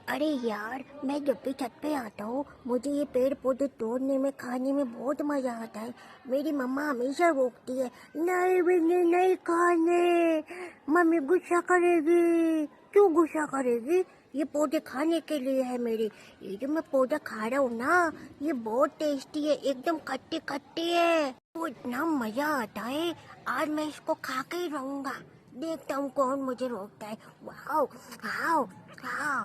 अरे यार, मैं जब भी छत पे आता हूँ मुझे ये पेड़ पौधे तोड़ने में खाने में बहुत मजा आता है। मेरी मम्मा हमेशा रोकती है, नहीं बिन्नी नहीं खाने, मम्मी गुस्सा करेगी। क्यों गुस्सा करेगी? ये पौधे खाने के लिए है मेरे। ये जो मैं पौधा खा रहा हूँ ना, ये बहुत टेस्टी है, एकदम खट्टे खट्टे है, तो इतना मजा आता है। आज मैं इसको खा के ही रहूंगा। देखता हूँ कौन मुझे रोकता है। वाह, खाओ खाओ।